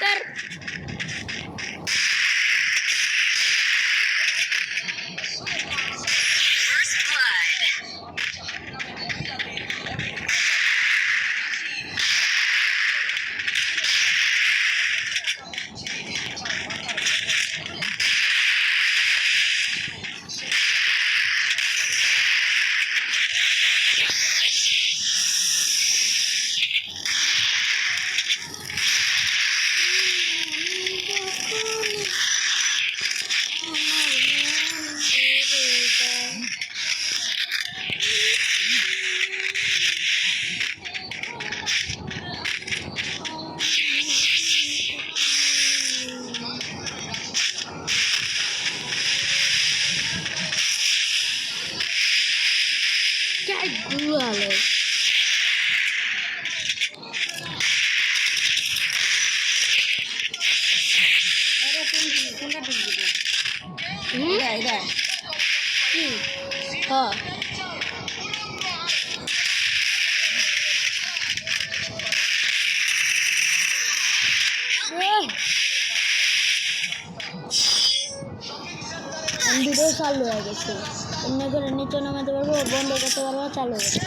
Leader क्या गुआ है हाँ वीडियो चालू है देखो इन्हें को नीचे नामाते पारबो बंद करते पारबो चालू करते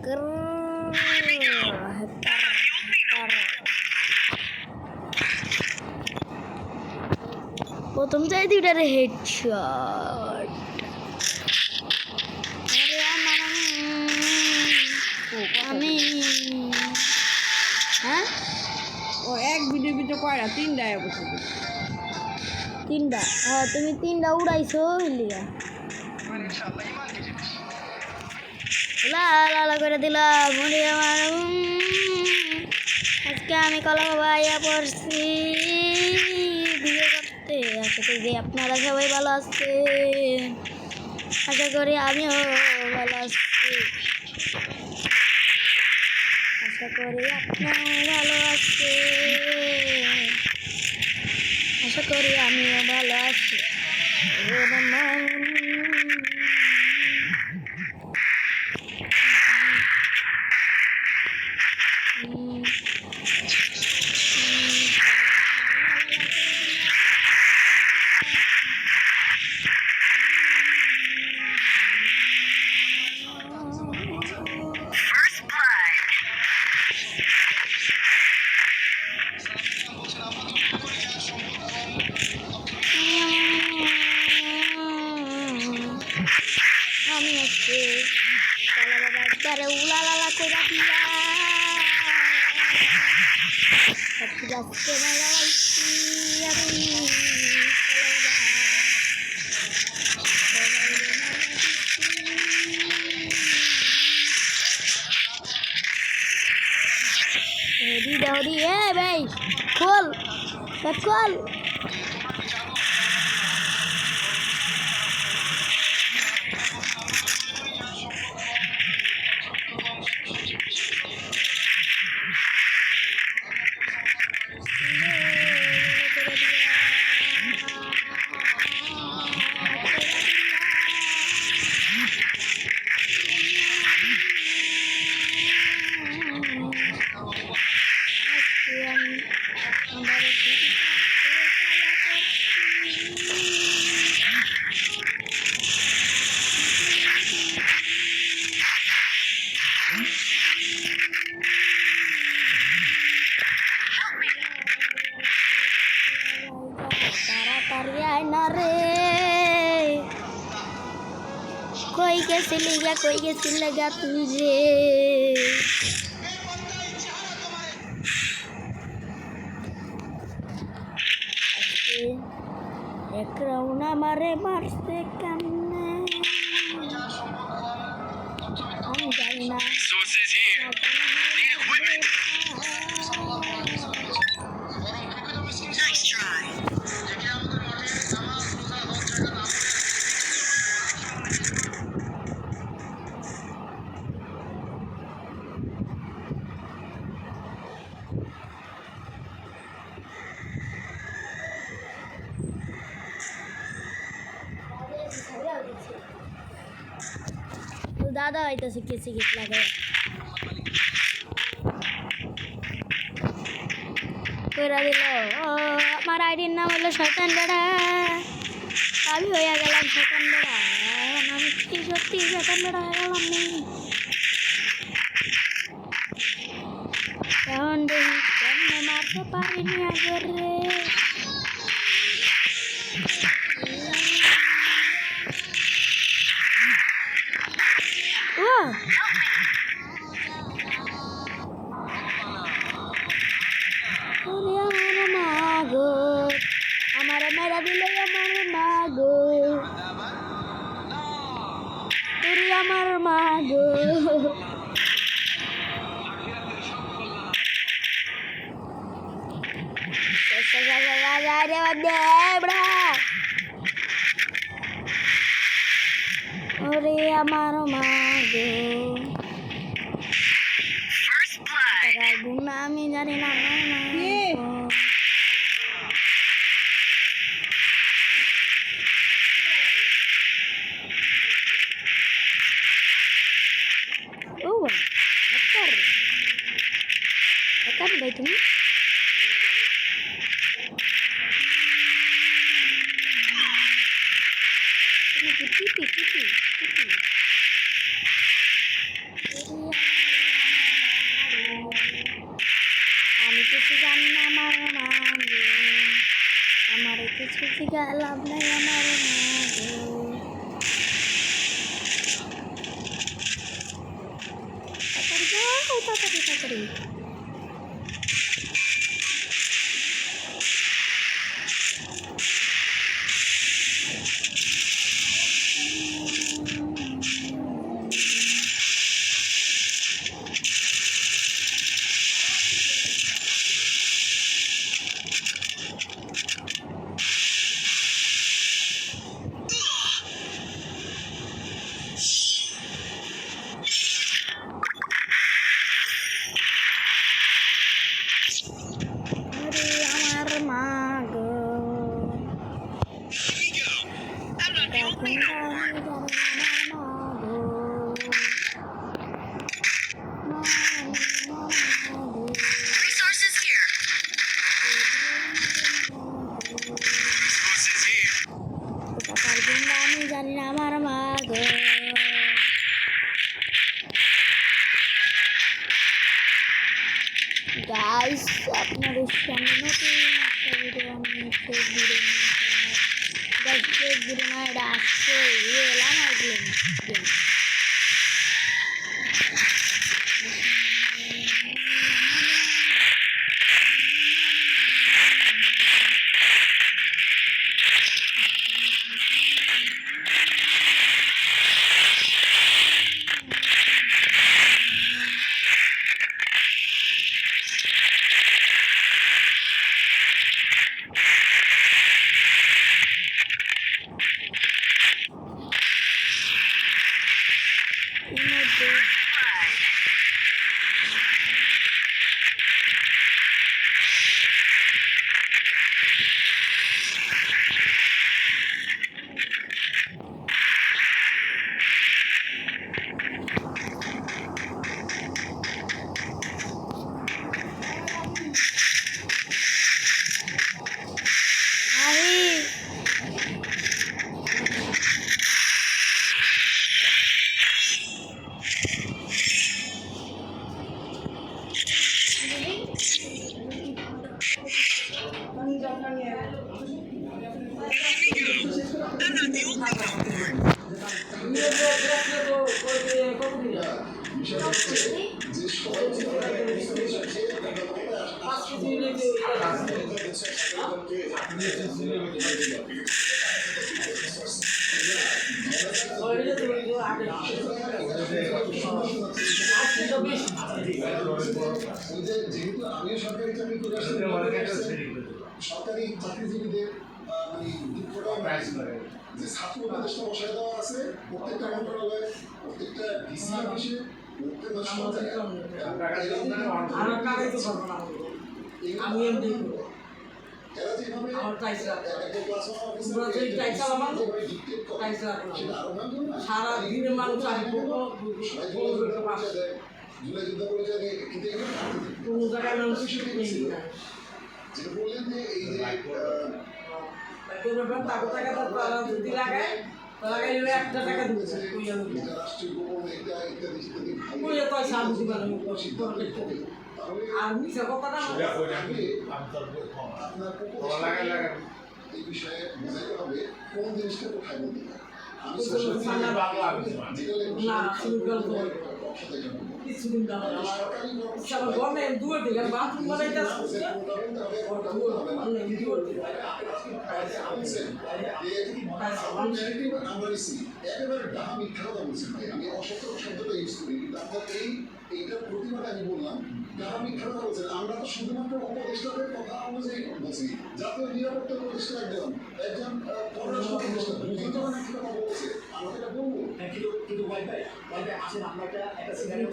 पारबो प्रथम चाই দুইটারে হেডশট আরে আমি হ্যাঁ ও এক ভিডিও ভিডিও কয়টা তিনটা বসে তিনটা হ্যাঁ তুমি তিনটা উড়াইছো লিয়া লা লা লা করে দিলাম মনে আমার আজকে আমি কলা ভাইয়া পড়ছি ভিডিও করতে আশা করি যে আপনারা সবাই ভালো আছেন আশা করি আমিও ভালো আছি আশা করি আপনিও ভালো আছেন আশা করি আমিও ভালো আছি আমি আজকে কলা বাবা একবারে উলালালা করে দিলাম আজকে লাগাইছি আমি হরি এ ভাই খোল খোল कोई कैसे लगा तुझे एक रौना मारे मारते कन्ने हम जाना दादा आई तो सिक्के लगे করে দিল। আমার আইডির নাম হলো শয়তান বেড়া। আমি হয়ে গেলাম শয়তান বেড়া। আমি কি সত্যি শয়তান বেড়া হয়ে গেলাম নেই? এখন দেখি কেমনে মারতে পারিনি আগে রে। ও আমার মাগো, আমার মেরা দিলে আমার মাগো, তুই আমার মাগো। ওরে আমার মাগো, না আমি জানি না আমার মাগো। ও আচ্ছা ভাই তুমি আমি কিছু জানি না আমার মাগো, আমার কিছু শিখা লাভ নাই আমার মাগো। তাড়াতাড়ি আমার মাগো, Resources here. আমি জানি না আমার মাগো। গাইস আপনাদের সামনে নতুন একটা ভিডিও আমি ভিডিও না এটা আসছে এলাম আসলেন। যেহেতু আমিও সরকারি চাকরি করে আসছি, সরকারি চাকরিজীবীদের যে ছাত্র উপদেষ্টা বসায় দেওয়া আছে প্রত্যেকটা মন্ত্রণালয়ে, প্রত্যেকটা ডিসি অফিসে, সারা দিনের মানুষ জুলাই যুদ্ধ পরিচয় কোনো জায়গায় মানুষ যেটা বললেন যে এই যে এটা রাষ্ট্রীয় গোপন এটা ইত্যাদি ইত্যাদি আপনার এই বিষয়ে বোঝাইতে হবে কোন জিনিসটা কোথায় বলতে হবে। আমি একেবারে ডাহা মিথ্যা কথা বলছেন ভাই, আমি অসত্য শব্দটা ইউজ করি, কিন্তু আপনার এইটার প্রতিবাদে আমি বললাম ডাহা মিথ্যা কথা বলছেন। আমরা তো শুধুমাত্র উপদেষ্টাদের কথা অনুযায়ী বলছি, জাতীয় নিরাপত্তা উপদেষ্টা একজন পররাষ্ট্র উপদেষ্টা বুঝতে পারেন কি কথা বলছে, আমরা এটা বলবো। কিন্তু ভাই আসেন আমরা একটা সিনারিও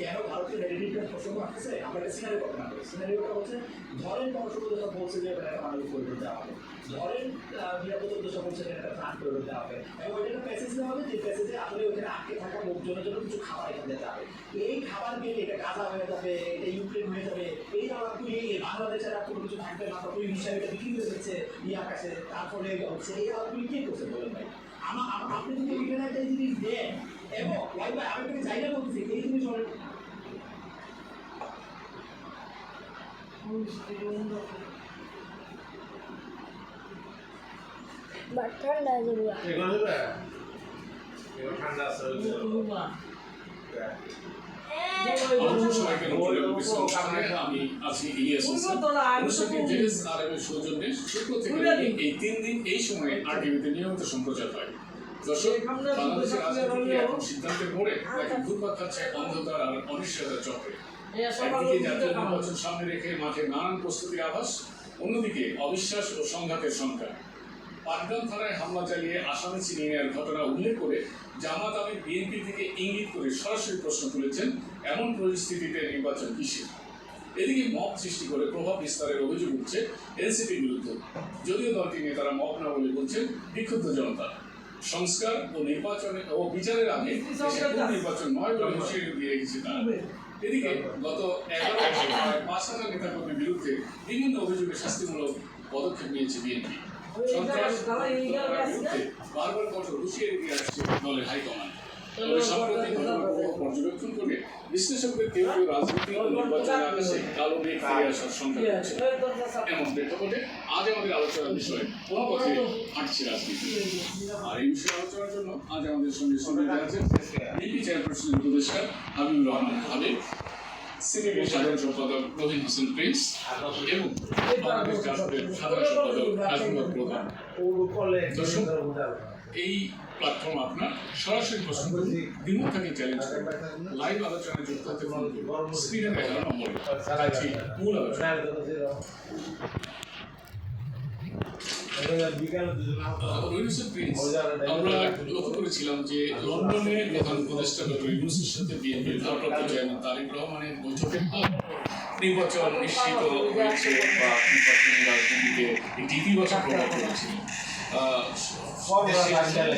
কেন ভারতের রেডিটির প্রসঙ্গ আসছে, আমরা একটা সিনারিও ঘটনা করি। সিনারিওটা হচ্ছে ধরেন পররাষ্ট্র বলছে যে একটা বাঙালি পরিবার দেওয়া হবে, ধরেন নিরাপত্তা উপদেষ্টা বলছে যে একটা প্রাণ পরিবার দেওয়া হবে, এবং ওইটা একটা প্যাসেজ দেওয়া হবে, যে প্যাসেজে আসলে ওইখানে আটকে থাকা লোকজনের জন্য কিছু খাবার এখানে দিতে হবে। এই খাবার গেলে এটা গাজা হয়ে যাবে, এটা ইউক্রেন হয়ে যাবে, এই পুরি বাংলাদেশের আর কোনো কিছু থাকবে না, পুরি হিসাবে এটা বিক্রি হয়ে যাচ্ছে আকাশে, তারপরে হচ্ছে এই পুরি কে করছে বলেন ভাই? আপনি যদি এখানে একটা জিনিস দেন, এবং ভাই আমি তোকে চাইলে বলতেছি এই জিনিস অনেক ঠান্ডা যাবে আমি আছি ইলিয়াস হোসেন। অনুষ্ঠানটি জেনেস আরবের সৌজন্যে শুক্র থেকে এই 3 দিন এই সময়ে আরটিভিতে নিয়মিত সম্প্রচার হয়। দর্শক, বাংলাদেশের রাজনীতি এখন সিদ্ধান্তের মোড়ে এখন ঘুরপাক খাচ্ছে অন্ধকার আর অনিশ্চয়তার চক্রে। একদিকে জাতীয় নির্বাচন সামনে রেখে মাঠে নানান প্রস্তুতির আভাস, অন্যদিকে অবিশ্বাস ও সংঘাতের সংখ্যা। পাটগ্রাম থানায় হামলা চালিয়ে আসামি ছিনিয়ে নেওয়ার ঘটনা উল্লেখ করে জামাত আমির বিএনপি থেকে ইঙ্গিত করে সরাসরি প্রশ্ন তুলেছেন, এমন পরিস্থিতিতে নির্বাচন কিসের? এদিকে মব সৃষ্টি করে প্রভাব বিস্তারের অভিযোগ উঠছে এনসিপির বিরুদ্ধে। যদিও দলটি নেতারা মব না বলে বলছেন বিক্ষুব্ধ জনতা। সংস্কার ও নির্বাচনে ও বিচারের আগে নির্বাচন নয় বলে হুঁশিয়ারি দিয়ে রেখেছে তারা। এদিকে গত 11 বছর প্রায় 5,000 নেতাকর্মীর বিরুদ্ধে বিভিন্ন অভিযোগে শাস্তিমূলক পদক্ষেপ নিয়েছে বিএনপি। সন্ত্রাস বিরুদ্ধে বারবার কঠোর হুঁশিয়ারি দিয়ে আসছে দলের হাইকমান্ড। তবে সম্প্রতি ঘটনাগুলো পর্যবেক্ষণ করে বিশ্লেষকদের কেউ কেউ রাজনীতি ও নির্বাচনের আকাশে কালো মেঘ ফিরে আসার শঙ্কা করছে। এমন প্রেক্ষাপটে আজ আমাদের আলোচনার বিষয় কোন পথে হাঁটছে রাজনীতি। আর এই বিষয়ে আলোচনার জন্য আজ আমাদের সঙ্গে সংযুক্ত আছেন বিএনপি চেয়ারপারসনের উপদেষ্টা হাবিবুর রহমান হাবিব, সিপিবির সাধারণ সম্পাদক রবিন হোসেন প্রিন্স এবং বাংলাদেশ জাসদের সাধারণ সম্পাদক রাজমুল্লাহ প্রধান। দর্শক, এই প্ল্যাটফর্ম আপনার সরাসরি প্রশ্ন করুন, দ্বিমত থাকে চ্যালেঞ্জ করুন, লাইভ আলোচনায় যুক্ত হতে ফোন করুন, স্ক্রিনে দেখানো নম্বরে। আছি মূল আলোচনা। আমরা লক্ষ্য করেছিলাম যে লন্ডনে প্রধান উপদেষ্টা ডক্টর ইউনূসের সাথে বিএনপির ভারপ্রাপ্ত চেয়ারম্যান তারেক রহমানের বৈঠকের পর নির্বাচন নিশ্চিত হয়েছে বা নির্বাচনী রাজনীতিতে একটি ইতিবাচক প্রভাব পড়েছিল।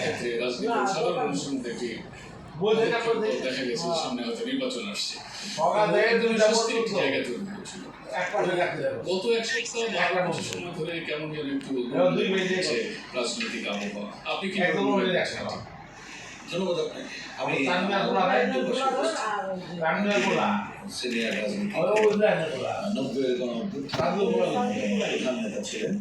ক্ষেত্রে রাজনীতির সাধারণ মানুষের মধ্যে একটি দেখা গেছে সামনে হয়তো নির্বাচন আসছে, একটি জায়গা তৈরি হয়েছিল। গত 1 সপ্তাহ 12 বছর সময় ধরে কেমন যেন একটু রাজনৈতিক আবহাওয়া, আপনি কি ধন্যবাদ আপনাকে। আমি সিনিয়র রাজনীতি 90-এর গণ প্রধান নেতা ছিলেন।